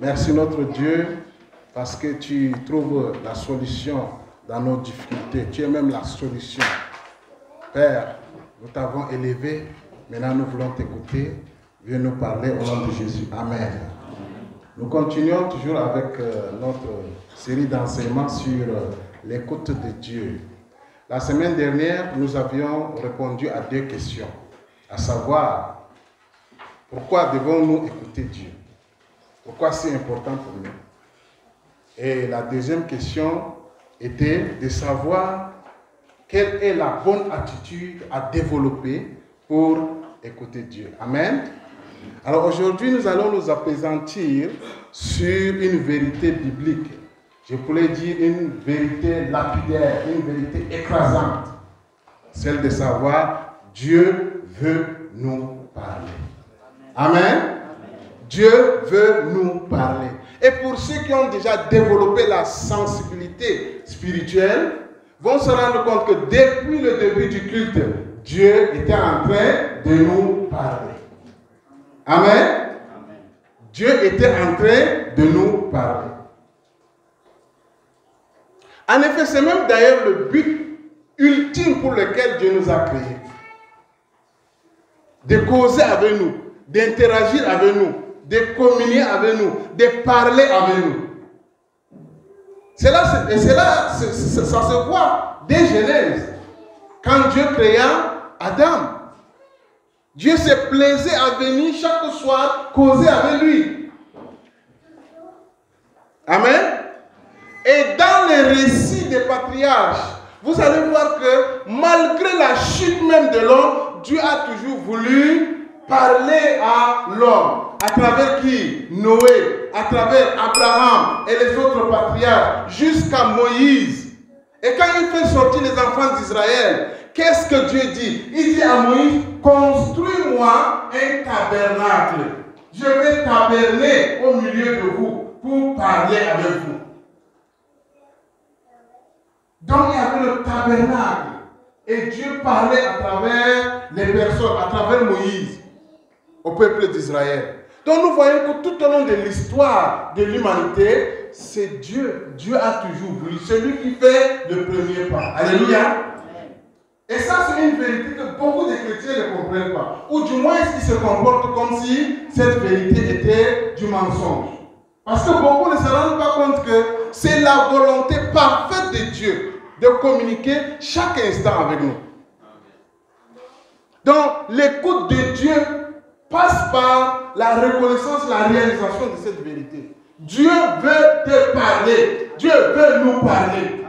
Merci notre Dieu parce que tu trouves la solution dans nos difficultés. Tu es même la solution. Père, nous t'avons élevé. Maintenant, nous voulons t'écouter. Viens nous parler au nom de Jésus. Amen. Nous continuons toujours avec notre série d'enseignements sur l'écoute de Dieu. La semaine dernière, nous avions répondu à 2 questions, à savoir, pourquoi devons-nous écouter Dieu? Pourquoi c'est important pour nous? Et la deuxième question était de savoir quelle est la bonne attitude à développer pour écouter Dieu. Amen. Alors aujourd'hui, nous allons nous appesantir sur une vérité biblique. Je pourrais dire une vérité lapidaire, une vérité écrasante. Celle de savoir, Dieu veut nous parler. Amen. Dieu veut nous parler. Et pour ceux qui ont déjà développé la sensibilité spirituelle, vont se rendre compte que depuis le début du culte, Dieu était en train de nous parler. Amen. Dieu était en train de nous parler. En effet, c'est même d'ailleurs le but ultime pour lequel Dieu nous a créés. De causer avec nous, d'interagir avec nous, de communier avec nous, de parler avec nous. Ça se voit dès Genèse. Quand Dieu créa Adam, Dieu se plaisait à venir chaque soir causer avec lui. Amen. Et dans les récits des patriarches, vous allez voir que malgré la chute même de l'homme, Dieu a toujours voulu parler à l'homme. À travers qui? Noé, à travers Abraham et les autres patriarches, jusqu'à Moïse. Et quand il fait sortir les enfants d'Israël, qu'est-ce que Dieu dit? Il dit à Moïse, construis-moi un tabernacle. Je vais taberner au milieu de vous pour parler avec vous. Donc il y avait le tabernacle. Et Dieu parlait à travers les personnes, à travers Moïse, au peuple d'Israël. Donc nous voyons que tout au long de l'histoire de l'humanité, c'est Dieu. Dieu a toujours voulu. Celui qui fait le premier pas. Alléluia. Et ça, c'est une vérité que beaucoup de chrétiens ne comprennent pas. Ou du moins, ils se comportent comme si cette vérité était du mensonge. Parce que beaucoup ne se rendent pas compte que c'est la volonté parfaite de Dieu de communiquer chaque instant avec nous. Donc, l'écoute de Dieu passe par la reconnaissance, la réalisation de cette vérité. Dieu veut te parler. Dieu veut nous parler.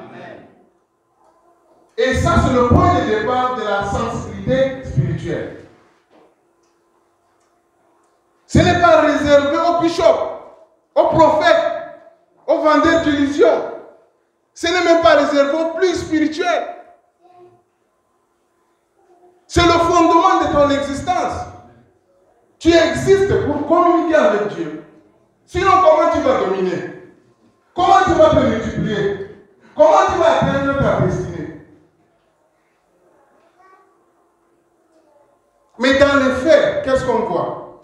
Et ça, c'est le point de départ de la sensibilité spirituelle. Ce n'est pas réservé aux bishops, aux prophètes, aux vendeurs d'illusions. Ce n'est même pas réservé aux plus spirituels. C'est le fondement de ton existence. Tu existes pour communiquer avec Dieu. Sinon, comment tu vas dominer? Comment tu vas te multiplier? Comment tu vas atteindre ta destinée? Mais dans les faits, qu'est-ce qu'on voit?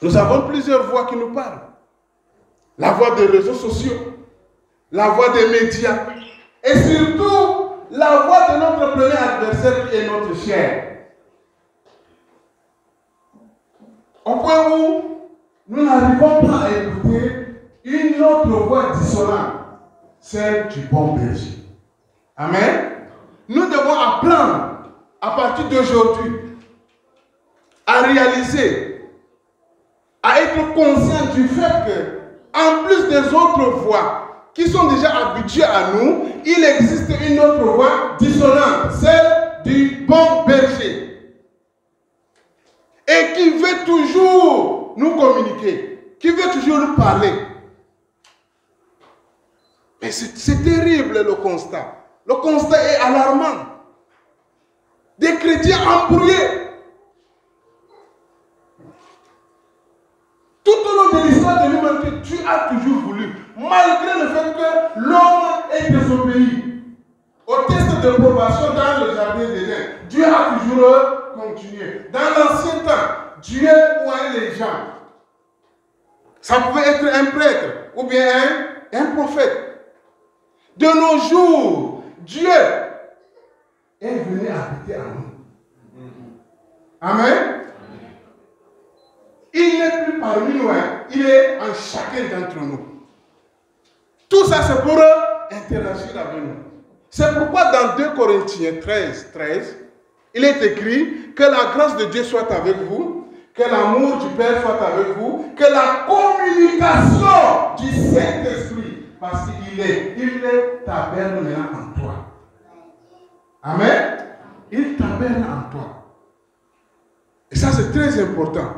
Nous avons plusieurs voix qui nous parlent. La voix des réseaux sociaux, la voix des médias, et surtout la voix de notre premier adversaire qui est notre chair. Au point où nous n'arrivons pas à écouter une autre voix dissonante, celle du bon berger. Amen. Nous devons apprendre à partir d'aujourd'hui à réaliser, à être conscient du fait que, en plus des autres voix qui sont déjà habituées à nous, il existe une autre voix dissonante, celle du bon berger. Et qui veut toujours nous communiquer, qui veut toujours nous parler. Mais c'est terrible le constat. Le constat est alarmant. Des chrétiens embrouillés. Tout au long de l'histoire de l'humanité, Dieu a toujours voulu, malgré le fait que l'homme est désobéi au test de probation dans le jardin d'Éden, Dieu a toujours continué. Dans l'ancien temps, Dieu voyait les gens. Ça pouvait être un prêtre ou bien un prophète. De nos jours, Dieu est venu habiter en nous. Amen. Il n'est plus parmi nous, il est en chacun d'entre nous. Tout ça, c'est pour interagir avec nous. C'est pourquoi dans 2 Corinthiens 13, il est écrit que la grâce de Dieu soit avec vous, que l'amour du Père soit avec vous, que la communication du Saint-Esprit, parce qu'il est taberne maintenant en toi. Amen. Il taberne en toi. Et ça, c'est très important.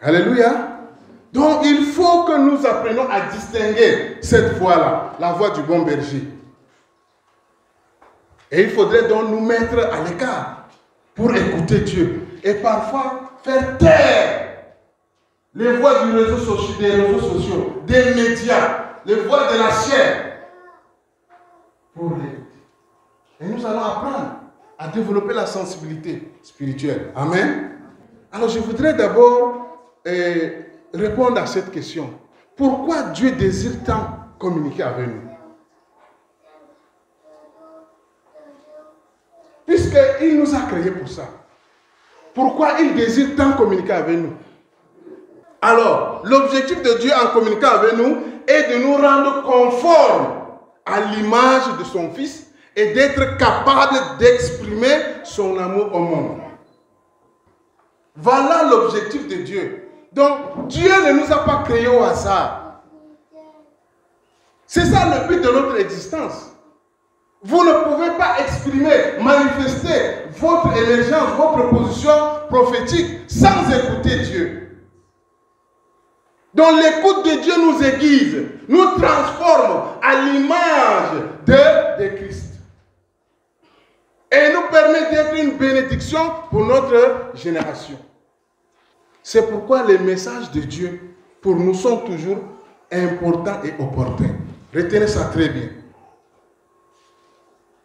Alléluia. Donc, il faut que nous apprenions à distinguer cette voix-là, la voix du bon berger. Et il faudrait donc nous mettre à l'écart pour écouter Dieu. Et parfois, faire taire les voix des réseaux sociaux, des médias, les voix de la chair, pour l'écouter. Et nous allons apprendre à développer la sensibilité spirituelle. Amen. Alors, je voudrais d'abord répondre à cette question. Pourquoi Dieu désire tant communiquer avec nous? Puisqu'il nous a créés pour ça. Pourquoi il désire tant communiquer avec nous? Alors, l'objectif de Dieu en communiquant avec nous est de nous rendre conformes à l'image de son Fils et d'être capable d'exprimer son amour au monde. Voilà l'objectif de Dieu. Donc, Dieu ne nous a pas créés au hasard. C'est ça le but de notre existence. Vous ne pouvez pas exprimer, manifester votre émergence, vos propositions prophétiques sans écouter Dieu. Donc l'écoute de Dieu nous aiguise, nous transforme à l'image de Christ. Et nous permet d'être une bénédiction pour notre génération. C'est pourquoi les messages de Dieu pour nous sont toujours importants et opportuns. Retenez ça très bien.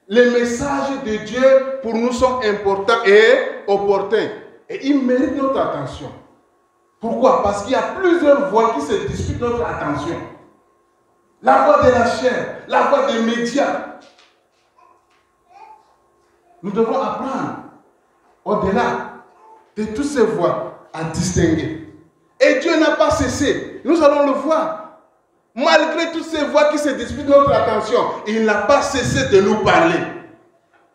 Les messages de Dieu pour nous sont importants et opportuns. Et ils méritent notre attention. Pourquoi? Parce qu'il y a plusieurs voix qui se disputent notre attention. La voix de la chair, la voix des médias. Nous devons apprendre, au-delà de toutes ces voix, à distinguer. Et Dieu n'a pas cessé. Nous allons le voir. Malgré toutes ces voix qui se disputent notre attention, il n'a pas cessé de nous parler.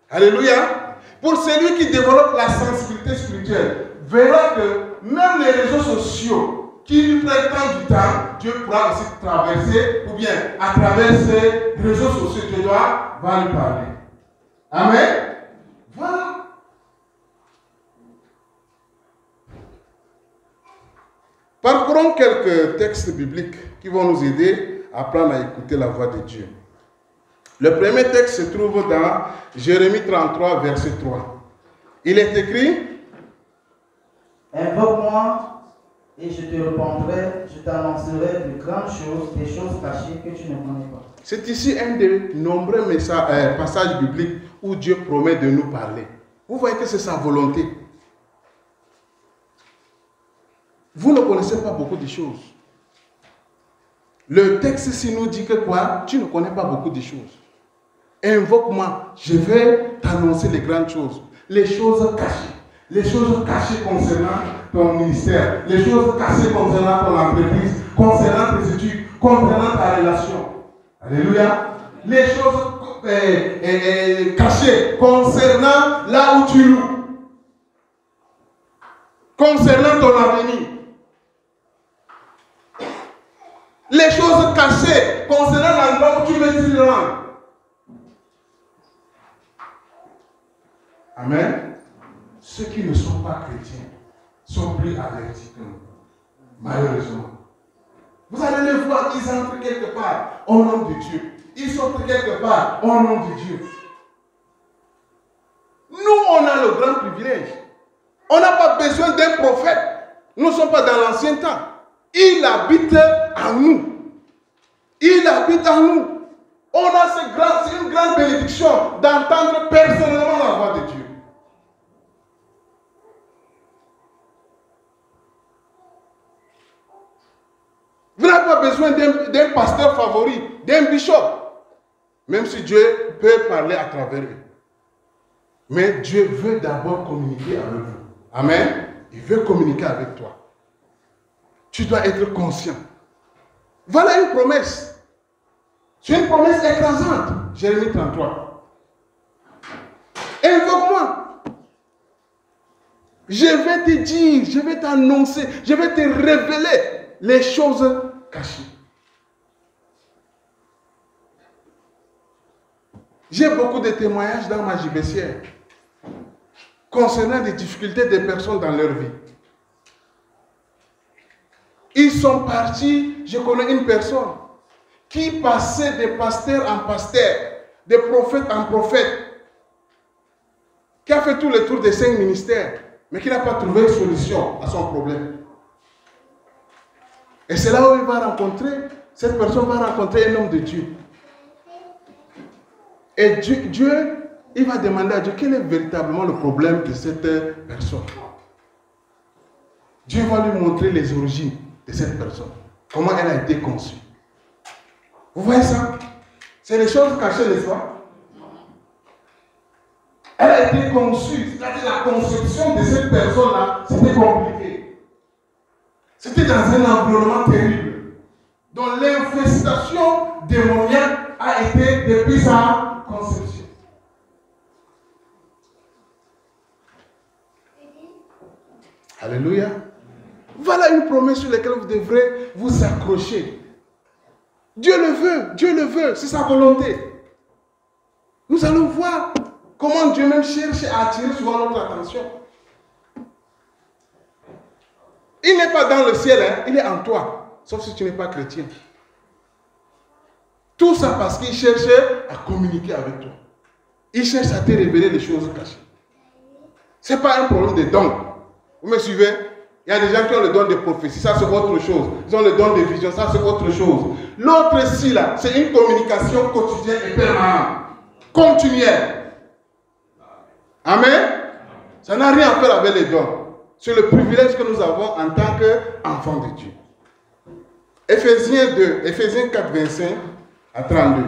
Alléluia. Pour celui qui développe la sensibilité spirituelle, verra que même les réseaux sociaux qui lui prennent tant du temps, Dieu pourra aussi traverser, ou bien à travers ces réseaux sociaux, Dieu va lui parler. Amen. Voilà. Parcourons quelques textes bibliques qui vont nous aider à apprendre à écouter la voix de Dieu. Le premier texte se trouve dans Jérémie 33, verset 3. Il est écrit: Invoque-moi et je te répondrai, je t'annoncerai de grandes choses, des choses cachées que tu ne connais pas. C'est ici un des nombreux passages bibliques où Dieu promet de nous parler. Vous voyez que c'est sa volonté. Vous ne connaissez pas beaucoup de choses. Le texte ici nous dit que quoi? Tu ne connais pas beaucoup de choses. Invoque-moi, je vais t'annoncer les grandes choses, les choses cachées. Les choses cachées concernant ton ministère, les choses cachées concernant ton entreprise, concernant tes études, concernant ta relation. Alléluia. Les choses cachées concernant là où tu loues, concernant ton avenir. Les choses cachées concernant l'endroit où tu veux t'y rendre. Amen. Ceux qui ne sont pas chrétiens sont plus avertis que nous. Malheureusement. Vous allez les voir, ils entrent quelque part au nom de Dieu. Ils sortent quelque part au nom de Dieu. Nous, on a le grand privilège. On n'a pas besoin d'un prophète. Nous ne sommes pas dans l'ancien temps. Il habite en nous. Il habite en nous. On a c'est une grande bénédiction d'entendre personnellement la voix de Dieu. pas besoin d'un pasteur favori, d'un bishop. Même si Dieu peut parler à travers eux. Mais Dieu veut d'abord communiquer avec vous. Amen. Il veut communiquer avec toi. Tu dois être conscient. Voilà une promesse. C'est une promesse écrasante. Jérémie 33. Invoque-moi. Je vais te dire, je vais t'annoncer, je vais te révéler les choses cachées. J'ai beaucoup de témoignages dans ma gibecière concernant des difficultés des personnes dans leur vie. Ils sont partis, je connais une personne qui passait de pasteur en pasteur, de prophète en prophète, qui a fait tout le tour des 5 ministères, mais qui n'a pas trouvé une solution à son problème. Et c'est là où il va rencontrer, cette personne va rencontrer un homme de Dieu. Et Dieu, il va demander à Dieu quel est véritablement le problème de cette personne. Dieu va lui montrer les origines de cette personne. Comment elle a été conçue. Vous voyez ça? C'est les choses cachées, n'est-ce pas? Elle a été conçue. C'est-à-dire la conception de cette personne-là, c'était compliqué. C'était dans un environnement terrible. Dont l'infestation démoniaque a été depuis sa conception. Alléluia. Voilà une promesse sur laquelle vous devrez vous accrocher. Dieu le veut, c'est sa volonté. Nous allons voir comment Dieu même cherche à attirer souvent notre attention. Il n'est pas dans le ciel, hein, il est en toi, sauf si tu n'es pas chrétien. Tout ça parce qu'il cherche à communiquer avec toi. Il cherche à te révéler les choses cachées. Ce n'est pas un problème de don. Vous me suivez? Il y a des gens qui ont le don de prophétie, ça c'est autre chose. Ils ont le don de vision, ça c'est autre chose. L'autre ici, là, c'est une communication quotidienne et permanente, continuelle. Amen. Ça n'a rien à faire avec les dons. C'est le privilège que nous avons en tant qu'enfants de Dieu. Éphésiens 4, 25 à 32.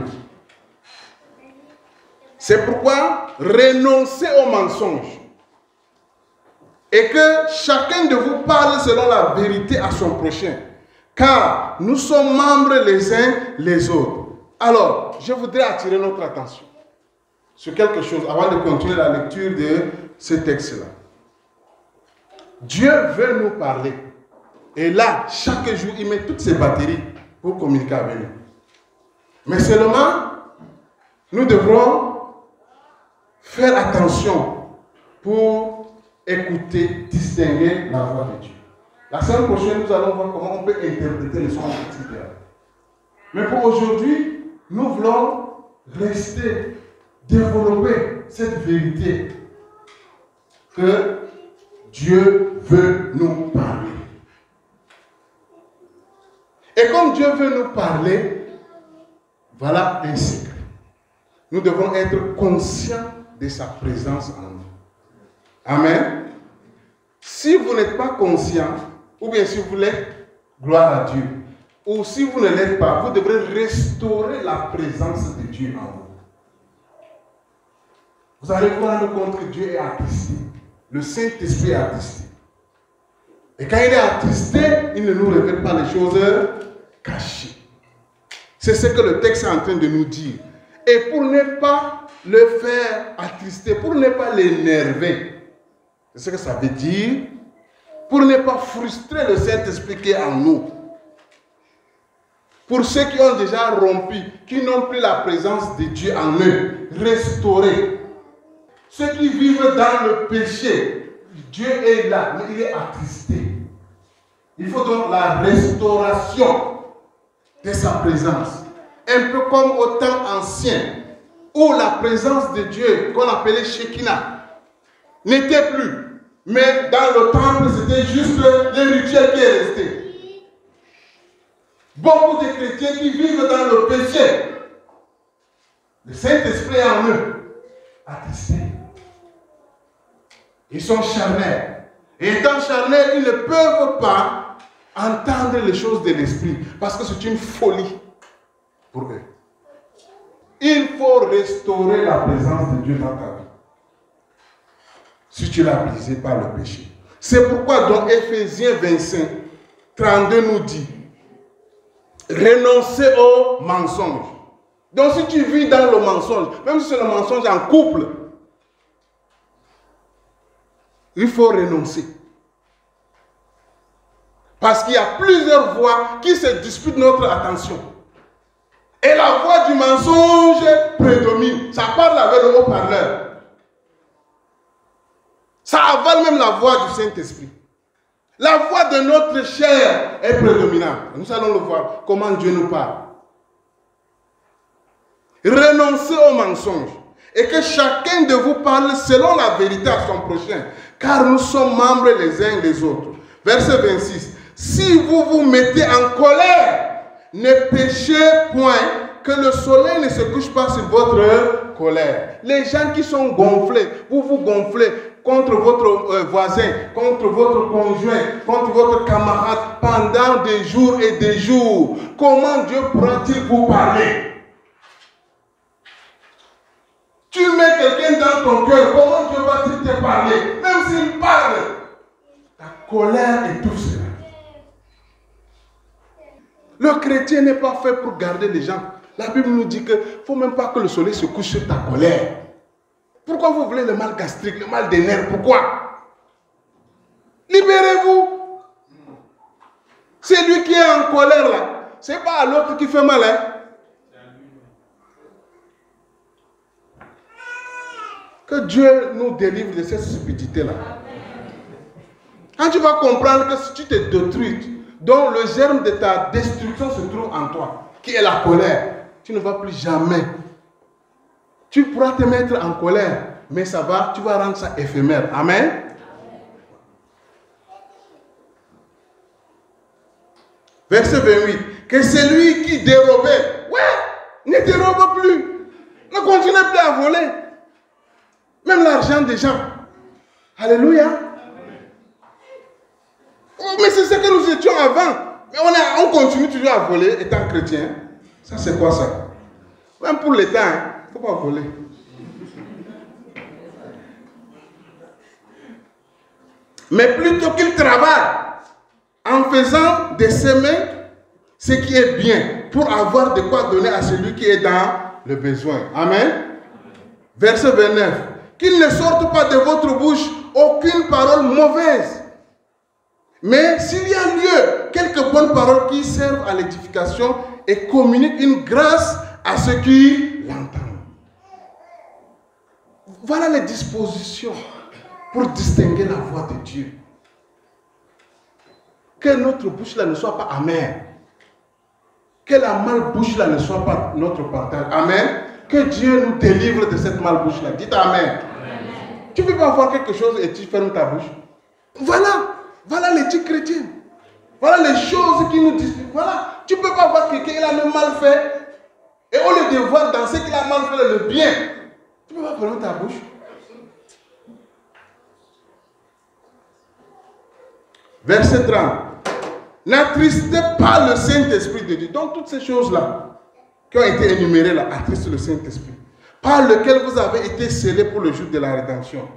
C'est pourquoi renoncez aux mensonges. Et que chacun de vous parle selon la vérité à son prochain. Car nous sommes membres les uns les autres. Alors, je voudrais attirer notre attention sur quelque chose avant de continuer la lecture de ce texte-là. Dieu veut nous parler. Et là, chaque jour, il met toutes ses batteries pour communiquer avec nous. Mais seulement, nous devrons faire attention pour écouter, distinguer la voix de Dieu. La semaine prochaine, nous allons voir comment on peut interpréter les sons intérieurs. Mais pour aujourd'hui, nous voulons rester, développer cette vérité que Dieu veut nous parler. Et comme Dieu veut nous parler, voilà un secret. Nous devons être conscients de sa présence en nous. Amen. Si vous n'êtes pas conscient, ou bien si vous l'êtes, gloire à Dieu. Ou si vous ne l'êtes pas, vous devrez restaurer la présence de Dieu en vous. Vous allez vous rendre compte que Dieu est attristé. Le Saint-Esprit est attristé. Et quand il est attristé, il ne nous révèle pas les choses cachées. C'est ce que le texte est en train de nous dire. Et pour ne pas le faire attrister, pour ne pas l'énerver, c'est ce que ça veut dire, pour ne pas frustrer le Saint-Esprit qui est en nous. Pour ceux qui ont déjà rompu, qui n'ont plus la présence de Dieu en eux, restaurer. Ceux qui vivent dans le péché, Dieu est là, mais il est attristé. Il faut donc la restauration de sa présence. Un peu comme au temps ancien, où la présence de Dieu, qu'on appelait Shekinah, n'était plus. Mais dans le temple, c'était juste le rituel qui est resté. Beaucoup de chrétiens qui vivent dans le péché, le Saint-Esprit est en eux, attristé. Ils sont charnels. Et étant charnels, ils ne peuvent pas entendre les choses de l'esprit, parce que c'est une folie pour eux. Il faut restaurer la présence de Dieu dans ta vie. Si tu l'as brisé par le péché. C'est pourquoi dans Éphésiens 25, 32 nous dit, renoncer au mensonge. Donc si tu vis dans le mensonge, même si c'est le mensonge en couple, il faut renoncer. Parce qu'il y a plusieurs voix qui se disputent notre attention. Et la voix du mensonge prédomine. Ça parle avec le haut-parleur. Ça avale même la voix du Saint-Esprit. La voix de notre chair est prédominante. Nous allons le voir, comment Dieu nous parle. Renoncez au mensonge et que chacun de vous parle selon la vérité à son prochain, car nous sommes membres les uns les autres. Verset 26. Si vous vous mettez en colère, ne péchez point, que le soleil ne se couche pas sur votre colère. Les gens qui sont gonflés, vous vous gonflez contre votre voisin, contre votre conjoint, contre votre camarade pendant des jours et des jours. Comment Dieu pourra-t-il vous parler? Tu mets quelqu'un dans ton cœur, comment Dieu va-t-il te parler? Même s'il parle, ta colère étouffe cela. Le chrétien n'est pas fait pour garder les gens. La Bible nous dit qu'il ne faut même pas que le soleil se couche sur ta colère. Pourquoi vous voulez le mal gastrique, le mal des nerfs? Pourquoi? Libérez-vous. C'est lui qui est en colère là. Ce n'est pas à l'autre qui fait mal. Hein? Que Dieu nous délivre de cette stupidité-là. Quand tu vas comprendre que si tu te détruis, donc le germe de ta destruction se trouve en toi, qui est la colère, tu ne vas plus jamais. Tu pourras te mettre en colère, mais ça va, tu vas rendre ça éphémère. Amen. Verset 28. Que celui qui dérobait, ne dérobe plus. Ne continue plus à voler. Même l'argent des gens. Alléluia. Oh, mais c'est ce que nous étions avant. Mais on continue toujours à voler étant chrétien. Ça, c'est quoi ça? Même pour l'État, il ne faut pas voler. Mais plutôt qu'il travaille en faisant de ses mains ce qui est bien pour avoir de quoi donner à celui qui est dans le besoin. Amen. Verset 29. Qu'il ne sorte pas de votre bouche aucune parole mauvaise. Mais s'il y a lieu, quelques bonnes paroles qui servent à l'édification et communiquent une grâce à ceux qui l'entendent. Voilà les dispositions pour distinguer la voix de Dieu. Que notre bouche là ne soit pas amère. Que la malbouche là ne soit pas notre partage. Amen. Que Dieu nous délivre de cette malbouche là. Dites Amen. Amen. Tu ne peux pas voir quelque chose et tu fermes ta bouche. Voilà l'éthique chrétienne. Voilà les choses qui nous disent. Voilà. Tu ne peux pas voir quelqu'un qui a le mal fait. Et au lieu de voir dans ce qu'il a mal fait le bien, tu ne peux pas fermer ta bouche. Verset 30. N'attristez pas le Saint-Esprit de Dieu. Donc toutes ces choses-là qui ont été énumérées là, attristent le Saint-Esprit. Par lequel vous avez été scellés pour le jour de la rédemption.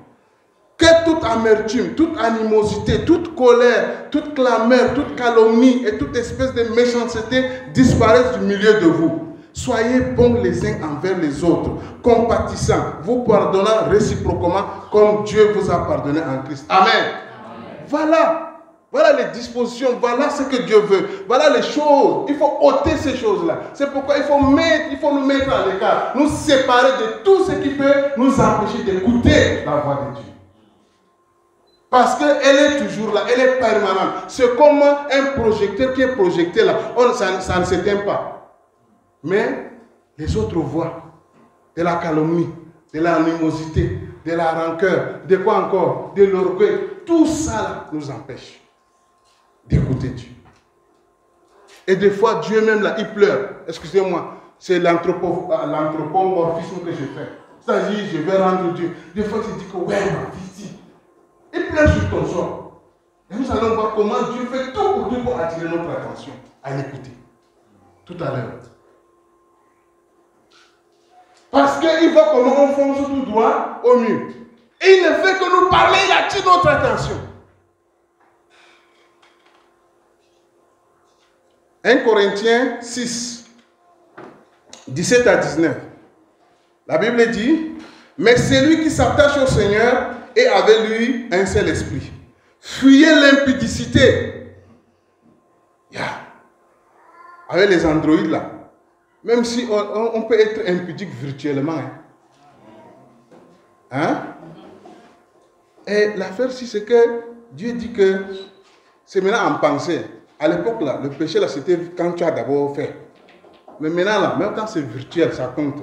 Que toute amertume, toute animosité, toute colère, toute clameur, toute calomnie et toute espèce de méchanceté disparaissent du milieu de vous. Soyez bons les uns envers les autres, compatissants, vous pardonnant réciproquement comme Dieu vous a pardonné en Christ. Amen. Amen. Voilà les dispositions, voilà ce que Dieu veut. Voilà les choses. Il faut ôter ces choses-là. C'est pourquoi il faut nous mettre à l'écart, nous séparer de tout ce qui peut nous empêcher d'écouter la voix de Dieu. Parce qu'elle est toujours là, elle est permanente. C'est comme un projecteur qui est projeté là. Ça ne s'éteint pas. Mais les autres voix, de la calomnie, de l'animosité, de la rancœur, de quoi encore, de l'orgueil, tout ça là, nous empêche d'écouter Dieu. Et des fois, Dieu même là, il pleure. Excusez-moi, c'est l'anthropomorphisme que je fais. C'est-à-dire, je vais rendre Dieu. Des fois, il dit que, ouais, ici. Il pleure sur ton sort. Et nous allons voir comment Dieu fait tout pour attirer notre attention à l'écouter. Tout à l'heure. Parce qu'il voit comment on fonce tout droit au mur. Et il ne fait que nous parler, il attire notre attention. 1 Corinthiens 6, 17 à 19. La Bible dit, mais celui qui s'attache au Seigneur est avec lui un seul esprit. Fuyez l'impudicité. Avec les androïdes là. Même si on peut être impudique virtuellement. Et l'affaire ici, c'est que Dieu dit que c'est maintenant en pensée. À l'époque là, le péché là, c'était quand tu as d'abord fait. Mais maintenant là, même quand c'est virtuel, ça compte.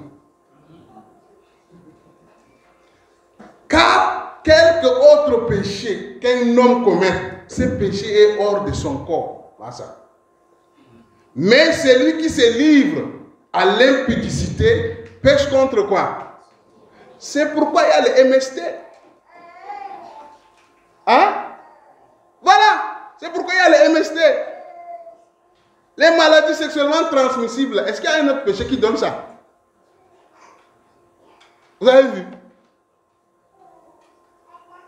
Car quelque autre péché qu'un homme commet, ce péché est hors de son corps. Voilà ça. Mais celui qui se livre à l'impudicité pêche contre quoi? C'est pourquoi il y a le MST. Voilà. C'est pourquoi il y a le MST. Les maladies sexuellement transmissibles. Est-ce qu'il y a un autre péché qui donne ça? Vous avez vu?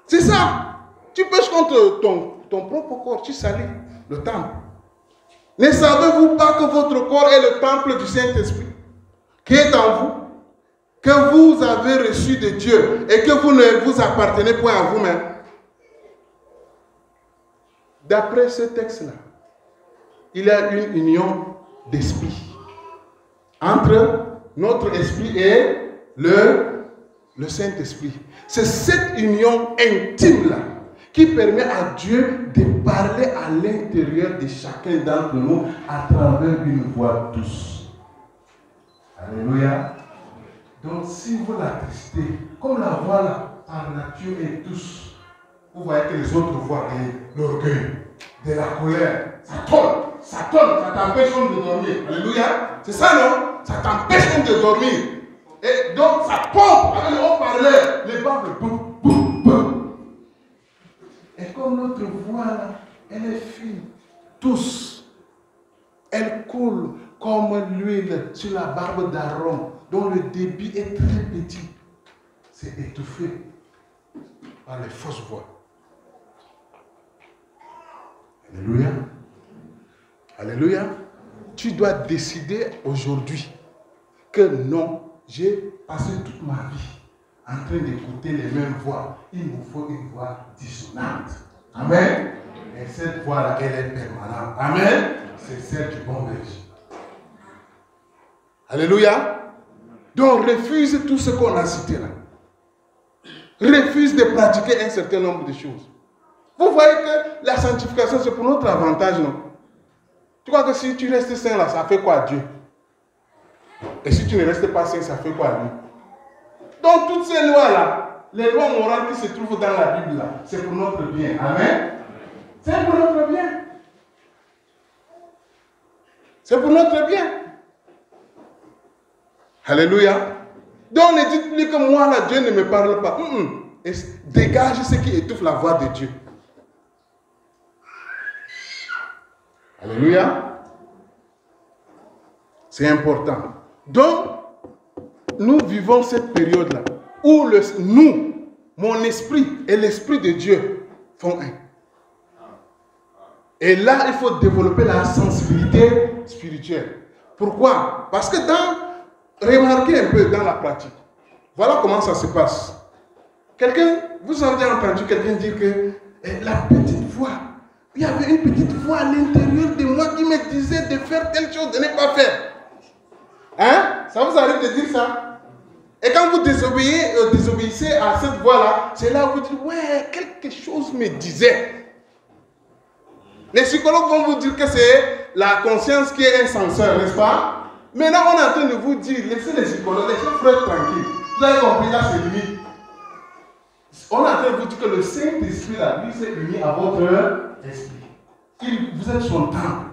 C'est ça. Tu pêches contre ton propre corps. Tu salis le temple. Ne savez-vous pas que votre corps est le temple du Saint-Esprit qui est en vous, que vous avez reçu de Dieu et que vous ne vous appartenez point à vous-même? D'après ce texte-là, il y a une union d'esprit entre notre esprit et le Saint-Esprit. C'est cette union intime-là qui permet à Dieu de parler à l'intérieur de chacun d'entre nous à travers une voix douce. Alléluia. Donc si vous l'attristez, comme la voix là, par nature est douce, vous voyez que les autres voix, l'orgueil, de la colère, ça t'empêche de dormir. Alléluia. C'est ça, non? Ça t'empêche de dormir. Et donc ça pompe avec le haut-parleur, les baffles, boum, boum, boum. Et comme notre voix là, elle est fine, douce, elle coule comme l'huile sur la barbe d'Aaron, dont le débit est très petit. C'est étouffé par les fausses voix. Alléluia. Alléluia. Tu dois décider aujourd'hui que non, j'ai passé toute ma vie en train d'écouter les mêmes voix. Il me faut une voix dissonante. Amen. Et cette voix-là, elle est permanente. Amen. C'est celle du bon berger. Alléluia. Donc refuse tout ce qu'on a cité là. Refuse de pratiquer un certain nombre de choses. Vous voyez que la sanctification, c'est pour notre avantage, non? Tu crois que si tu restes saint là, ça fait quoi à Dieu? Et si tu ne restes pas saint, ça fait quoi à lui? Donc toutes ces lois-là, les lois morales qui se trouvent dans la Bible là, c'est pour notre bien. Amen. C'est pour notre bien. C'est pour notre bien. Alléluia. Donc ne dites plus que moi là, Dieu ne me parle pas. Et dégage ce qui étouffe la voix de Dieu. Alléluia. C'est important. Donc, nous vivons cette période-là où mon esprit et l'esprit de Dieu font un. Et là, il faut développer la sensibilité spirituelle. Pourquoi? Parce que remarquez un peu dans la pratique. Voilà comment ça se passe. Vous avez entendu quelqu'un dire que la petite voix, il y avait une petite voix à l'intérieur de moi qui me disait de faire telle chose, de ne pas faire. Hein? Ça vous arrive de dire ça? Et quand vous désobéissez à cette voix-là, c'est là où vous dites, ouais, quelque chose me disait. Les psychologues vont vous dire que c'est la conscience qui est un censeur, n'est-ce pas? Maintenant, on est en train de vous dire, laissez les psychologues, laissez Freud tranquille. Vous avez compris, là, c'est limite. On est en train de vous dire que le Saint-Esprit, là, lui, s'est uni à votre esprit. Vous êtes son temple.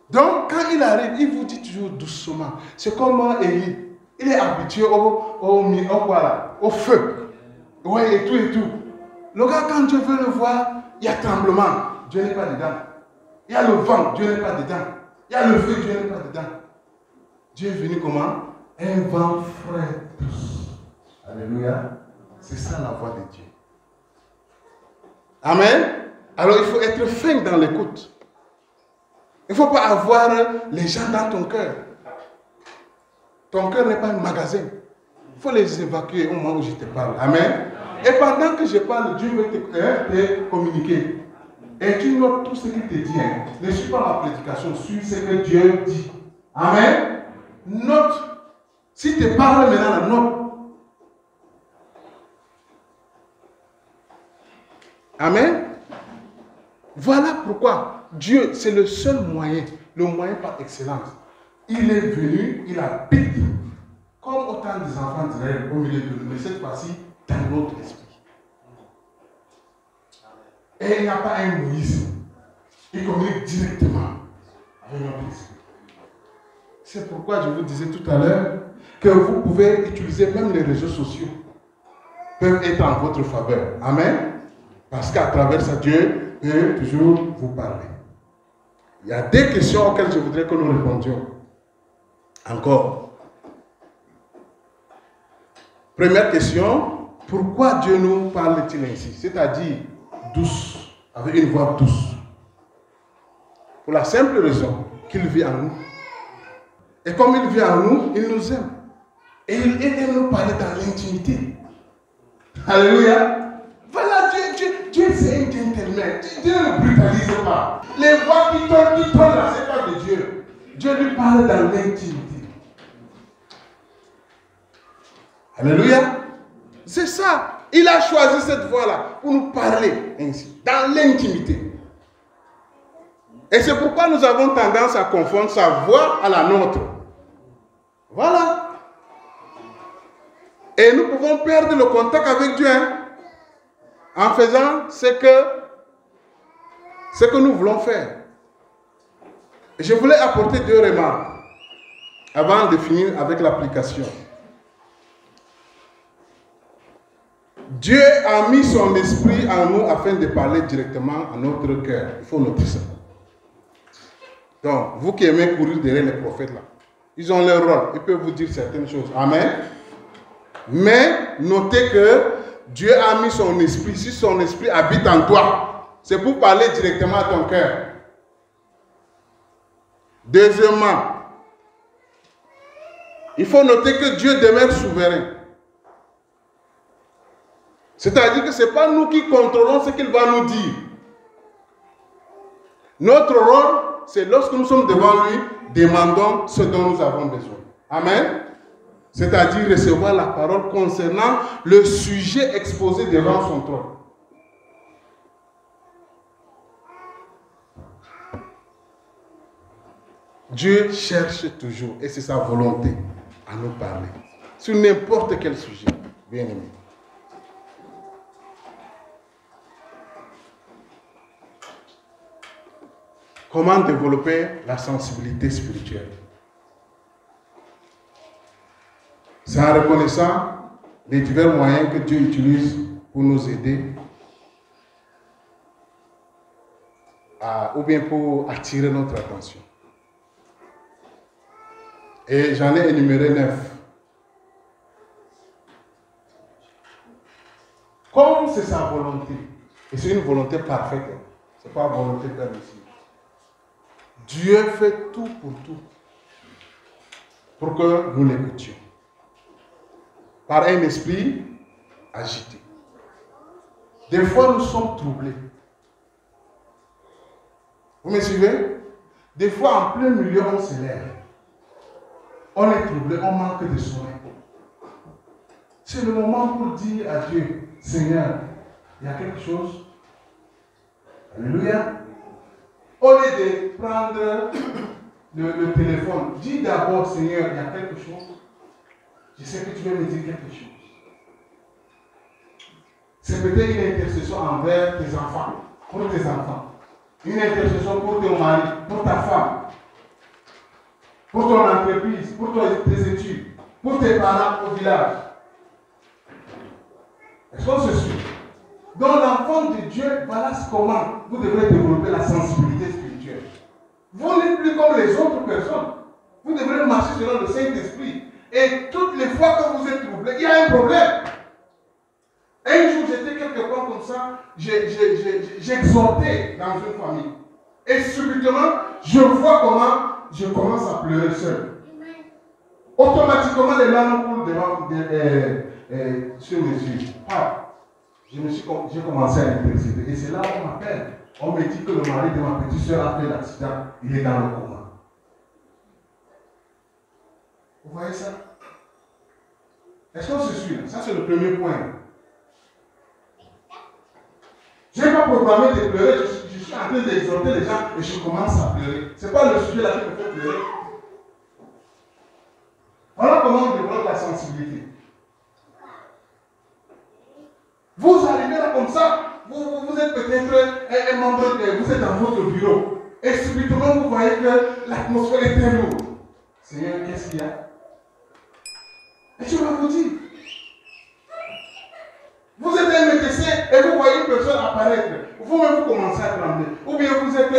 Donc, quand il arrive, il vous dit toujours doucement. C'est comme Élie. Il est habitué au feu. Ouais, et tout. Le gars, quand Dieu veut le voir, il y a tremblement, Dieu n'est pas dedans. Il y a le vent, Dieu n'est pas dedans. Il y a le feu, Dieu n'est pas dedans. Dieu est venu comment? Un vent frais douce. Alléluia. C'est ça la voix de Dieu. Amen. Alors il faut être fin dans l'écoute. Il ne faut pas avoir les gens dans ton cœur. Ton cœur n'est pas un magasin. Il faut les évacuer au moment où je te parle. Amen. Et pendant que je parle, Dieu veut te communiquer. Et tu notes tout ce qu'il te dit. Hein. Ne suis pas la prédication, suis ce que Dieu dit. Amen. Note. Si tu parles maintenant, note. Amen. Voilà pourquoi Dieu, c'est le seul moyen, le moyen par excellence. Il est venu, il habite, comme autant des enfants d'Israël au milieu de nous, mais cette fois-ci dans notre esprit. Et il n'y a pas un Moïse. Il communique directement avec notre esprit. C'est pourquoi je vous disais tout à l'heure que vous pouvez utiliser même les réseaux sociaux. Peuvent être en votre faveur. Amen. Parce qu'à travers ça, Dieu peut toujours vous parler. Il y a des questions auxquelles je voudrais que nous répondions. Encore. Première question, pourquoi Dieu nous parle-t-il ainsi? C'est-à-dire douce, avec une voix douce. Pour la simple raison qu'il vit en nous. Et comme il vit en nous, il nous aime. Et il aime nous parler dans l'intimité. Alléluia. Voilà, Dieu c'est un gentleman. Dieu ne brutalise pas. Les voix qui tournent là, c'est pas de Dieu. Dieu lui parle dans l'intimité. Alléluia. C'est ça. Il a choisi cette voie-là pour nous parler ainsi, dans l'intimité. Et c'est pourquoi nous avons tendance à confondre sa voix à la nôtre. Voilà. Et nous pouvons perdre le contact avec Dieu en faisant ce que nous voulons faire. Et je voulais apporter 2 remarques avant de finir avec l'application. Dieu a mis son esprit en nous afin de parler directement à notre cœur. Il faut noter ça. Donc, vous qui aimez courir derrière les prophètes là, ils ont leur rôle. Ils peuvent vous dire certaines choses. Amen. Mais notez que Dieu a mis son esprit. Si son esprit habite en toi, c'est pour parler directement à ton cœur. Deuxièmement, il faut noter que Dieu demeure souverain. C'est-à-dire que ce n'est pas nous qui contrôlons ce qu'il va nous dire. Notre rôle, c'est lorsque nous sommes devant lui, demandons ce dont nous avons besoin. Amen. C'est-à-dire recevoir la parole concernant le sujet exposé devant son trône. Dieu cherche toujours, et c'est sa volonté, à nous parler. Sur n'importe quel sujet, bien aimé. Comment développer la sensibilité spirituelle? C'est en reconnaissant les divers moyens que Dieu utilise pour nous aider ou bien pour attirer notre attention. Et j'en ai énuméré 9. Comme c'est sa volonté, et c'est une volonté parfaite, ce n'est pas une volonté permissive. Dieu fait tout pour que nous l'écoutions. Par un esprit agité. Des fois, nous sommes troublés. Vous me suivez? Des fois, en plein milieu, on se lève. On est troublé, on manque de sommeil. C'est le moment pour dire à Dieu, Seigneur, il y a quelque chose. Alléluia. Au lieu de prendre le téléphone, dis d'abord, Seigneur, il y a quelque chose. Je sais que tu veux me dire quelque chose. C'est peut-être une intercession envers tes enfants, pour tes enfants. Une intercession pour ton mari, pour ta femme, pour ton entreprise, pour tes études, pour tes parents au village. Est-ce qu'on se suit? Donc l'enfant de Dieu, voilà comment vous devrez développer la sensibilité spirituelle. Vous n'êtes plus comme les autres personnes. Vous devrez marcher selon le Saint-Esprit. Et toutes les fois que vous êtes troublé, il y a un problème. Un jour, j'étais quelque part comme ça, j'exhortais dans une famille. Et subitement, je vois comment je commence à pleurer seul. Automatiquement, les larmes coulent sur mes yeux. J'ai commencé à intercéder. Et c'est là qu'on m'appelle. On me dit que le mari de ma petite soeur a fait l'accident. Il est dans le coma. Vous voyez ça? Est-ce qu'on se suit? Ça, c'est le premier point. Je n'ai pas programmé de pleurer. Je suis en train d'exhorter les gens et je commence à pleurer. Ce n'est pas le sujet là qui me fait pleurer. Voilà comment on développe la sensibilité. Vous arrivez là comme ça, vous êtes peut-être un membre, vous êtes dans votre bureau. Et subitement, vous voyez que l'atmosphère est très lourde. Seigneur, qu'est-ce qu'il y a? Et tu vas vous dire. Vous êtes un médecin et vous voyez une personne apparaître. Vous-même, vous commencez à trembler. Ou bien vous êtes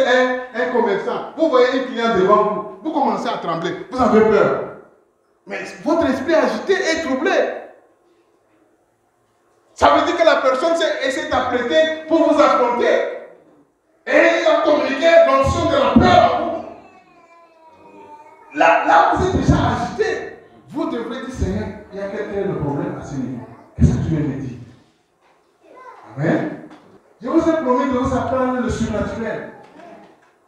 un commerçant. Vous voyez un client devant vous. Vous commencez à trembler. Vous avez peur. Mais votre esprit agité est troublé. Ça veut dire que la personne s'est apprêtée pour vous affronter. Et il a communiqué l'onction de la peur à vous. Là, vous êtes déjà agité. Vous devrez dire, Seigneur, il y a quel problème à ce niveau. Qu'est-ce que tu viens de dire? Amen. Je vous ai promis de vous apprendre le surnaturel.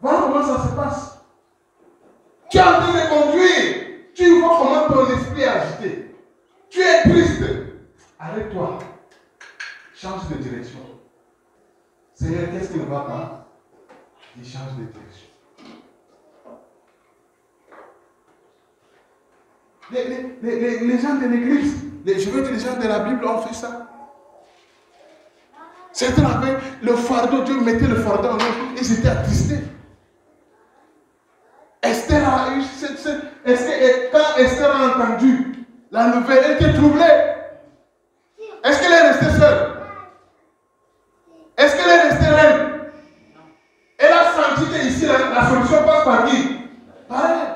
Voilà comment ça se passe. Tu es en train de conduire. Tu vois comment ton esprit est agité. Tu es triste. Arrête-toi. Change de direction. Seigneur, qu'est-ce qui ne va pas? Il change de direction. Les gens de l'église, je veux dire les gens de la Bible ont fait ça. Certains avaient le fardeau, Dieu mettait le fardeau en eux, ils étaient attristés. Esther a eu, quand Esther a entendu la nouvelle, elle était troublée. Est-ce qu'elle est restée seule? Est-ce qu'elle est restée reine? Elle a senti qu'ici la solution passe par qui? Par elle.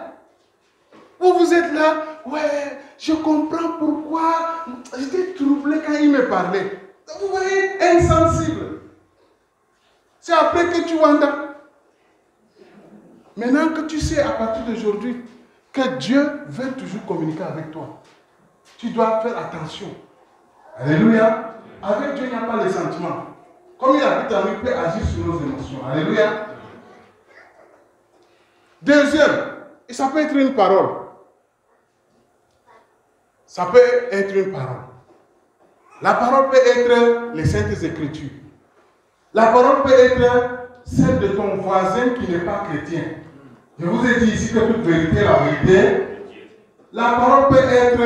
Vous êtes là, ouais, je comprends pourquoi j'étais troublé quand il me parlait. Vous voyez, insensible. C'est après que tu entends. Maintenant que tu sais à partir d'aujourd'hui que Dieu veut toujours communiquer avec toi, tu dois faire attention. Alléluia. Avec Dieu, il n'y a pas les sentiments. Comme il habite en nous, il peut agir sur nos émotions. Alléluia. Deuxième, et ça peut être une parole. Ça peut être une parole. La parole peut être les Saintes Écritures. La parole peut être celle de ton voisin qui n'est pas chrétien. Je vous ai dit ici que toute vérité est la vérité. La parole peut être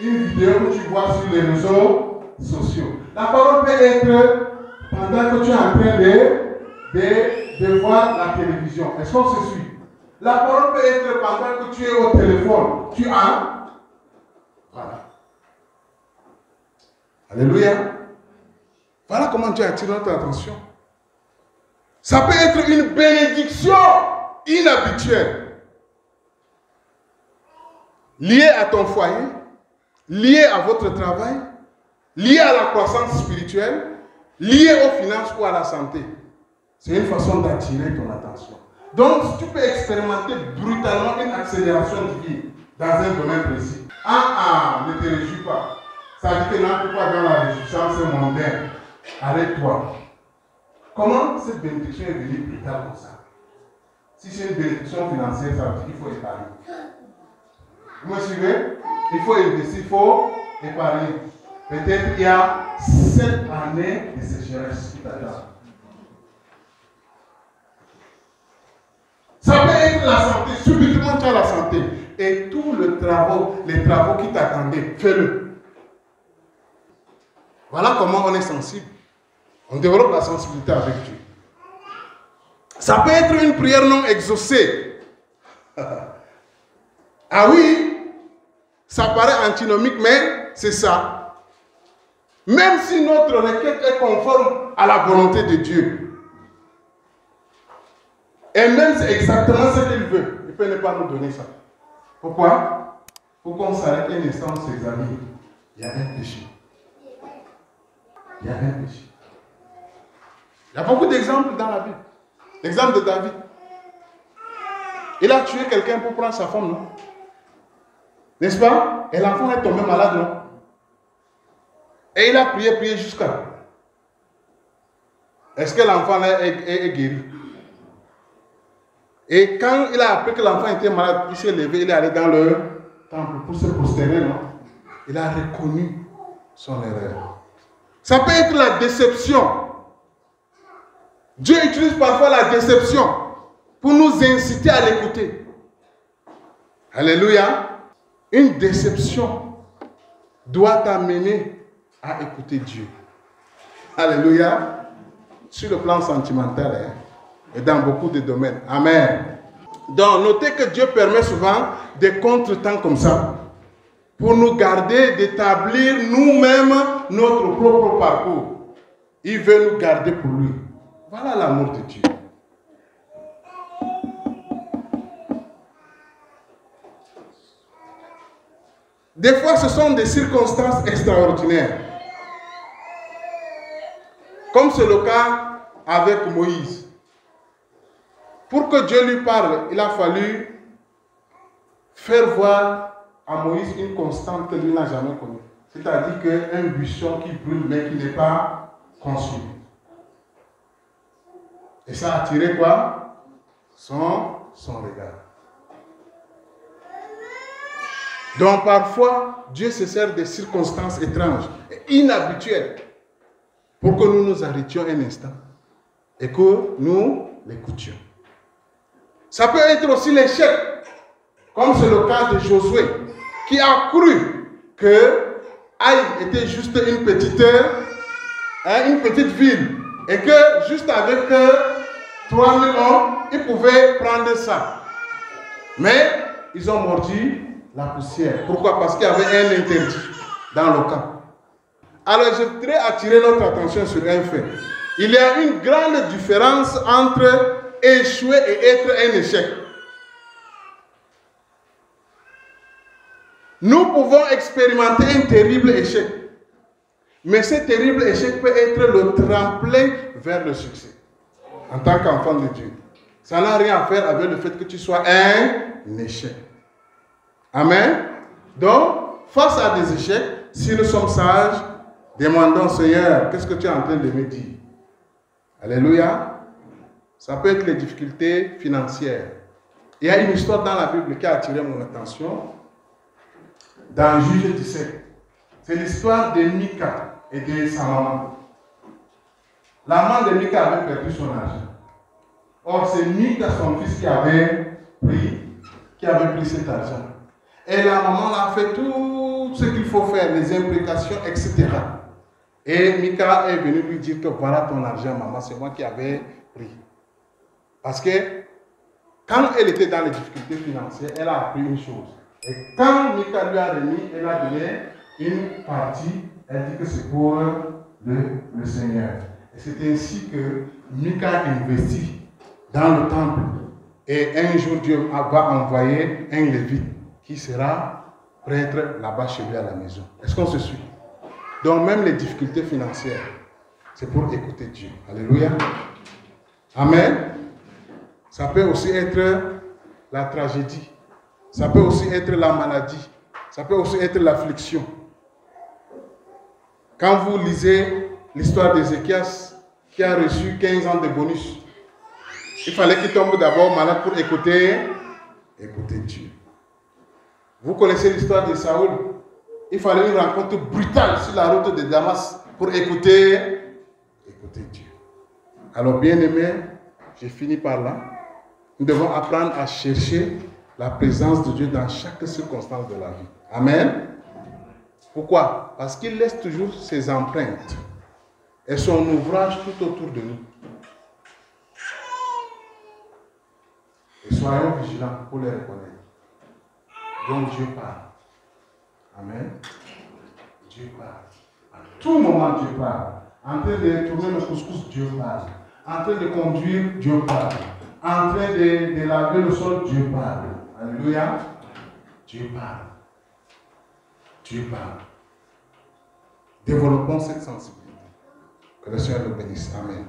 une vidéo que tu vois sur les réseaux sociaux. La parole peut être pendant que tu es en train de voir la télévision. Est-ce qu'on se suit? La parole peut être pendant que tu es au téléphone. Tu as. Voilà. Alléluia. Voilà comment Dieu attire notre attention. Ça peut être une bénédiction inhabituelle. Liée à ton foyer, liée à votre travail, liée à la croissance spirituelle, liée aux finances ou à la santé. C'est une façon d'attirer ton attention. Donc, tu peux expérimenter brutalement une accélération divine dans un domaine précis. Ne te réjouis pas. Ça veut dire que n'entre pas dans la réjouissance mondaine. Arrête-toi. Comment cette bénédiction est venue plus tard comme ça? Si c'est une bénédiction financière, ça veut dire qu'il faut épargner. Vous me suivez? Il faut investir, il faut épargner. Peut-être qu'il y a 7 années de sécheresse qui t'attendent. Ça peut être la santé, subitement tu as la santé. Et tous les travaux qui t'attendaient, fais-le. Voilà comment on est sensible. On développe la sensibilité avec Dieu. Ça peut être une prière non exaucée. Ah oui, ça paraît antinomique, mais c'est ça. Même si notre requête est conforme à la volonté de Dieu. Et même c'est exactement ce qu'il veut. Il peut ne pas nous donner ça. Pourquoi? Pour qu'on s'arrête un instant, on s'examine. Il y a un péché. Il y a un péché. Il y a beaucoup d'exemples dans la Bible. L'exemple de David. Il a tué quelqu'un pour prendre sa femme, non? N'est-ce pas? Et l'enfant est tombé malade, non? Et il a prié jusqu'à. Est-ce que l'enfant est guéri? Et quand il a appris que l'enfant était malade, il s'est levé, il est allé dans le temple pour se prosterner, non? Il a reconnu son erreur. Ça peut être la déception. Dieu utilise parfois la déception pour nous inciter à l'écouter. Alléluia. Une déception doit t'amener à écouter Dieu. Alléluia. Sur le plan sentimental et dans beaucoup de domaines. Amen. Donc, notez que Dieu permet souvent des contretemps comme ça pour nous garder d'établir nous-mêmes notre propre parcours. Il veut nous garder pour lui. Voilà l'amour de Dieu. Des fois, ce sont des circonstances extraordinaires. Comme c'est le cas avec Moïse. Pour que Dieu lui parle, il a fallu faire voir à Moïse une constante que lui n'a jamais connue. C'est-à-dire qu'un buisson qui brûle mais qui n'est pas consumé. Et ça a attiré quoi? Son regard. Donc parfois, Dieu se sert des circonstances étranges et inhabituelles pour que nous nous arrêtions un instant et que nous l'écoutions. Ça peut être aussi l'échec, comme c'est le cas de Josué, qui a cru que Haï était juste une petite ville et que juste avec 3000 hommes, ils pouvaient prendre ça. Mais ils ont mordu la poussière. Pourquoi? Parce qu'il y avait un interdit dans le camp. Alors je voudrais attirer notre attention sur un fait. Il y a une grande différence entre échouer et être un échec. Nous pouvons expérimenter un terrible échec. Mais ce terrible échec peut être le tremplin vers le succès. En tant qu'enfant de Dieu. Ça n'a rien à faire avec le fait que tu sois un échec. Amen. Donc, face à des échecs, si nous sommes sages, demandons, Seigneur, qu'est-ce que tu es en train de me dire? Alléluia. Ça peut être les difficultés financières. Il y a une histoire dans la Bible qui a attiré mon attention. Dans Juge 17. C'est l'histoire de Mika et de sa maman. La maman de Mika avait perdu son argent. Or, c'est Mika, son fils, qui avait pris cet argent. Et la maman a fait tout ce qu'il faut faire, les implications, etc. Et Mika est venu lui dire que voilà ton argent, maman, c'est moi qui avais pris. Parce que quand elle était dans les difficultés financières, elle a appris une chose. Et quand Mika lui a remis, elle a donné une partie, elle dit que c'est pour le Seigneur. Et c'est ainsi que Mika investit dans le temple. Et un jour, Dieu va envoyer un lévite qui sera prêtre là-bas chez lui à la maison. Est-ce qu'on se suit? Donc même les difficultés financières, c'est pour écouter Dieu. Alléluia. Amen. Ça peut aussi être la tragédie. Ça peut aussi être la maladie. Ça peut aussi être l'affliction. Quand vous lisez l'histoire d'Ézéchias, qui a reçu 15 ans de bonus, il fallait qu'il tombe d'abord malade pour écouter Dieu. Vous connaissez l'histoire de Saoul. Il fallait une rencontre brutale sur la route de Damas pour écouter Dieu. Alors bien aimé, j'ai fini par là. Nous devons apprendre à chercher la présence de Dieu dans chaque circonstance de la vie. Amen. Pourquoi? Parce qu'il laisse toujours ses empreintes et son ouvrage tout autour de nous. Et soyons vigilants pour les reconnaître. Donc Dieu parle. Amen. Dieu parle. À tout moment, Dieu parle. En train de tourner le couscous, Dieu parle. En train de conduire, Dieu parle. En train de laver le sol, Dieu parle. Alléluia. Dieu parle. Dieu parle. Développons cette sensibilité. Que le Seigneur nous bénisse. Amen.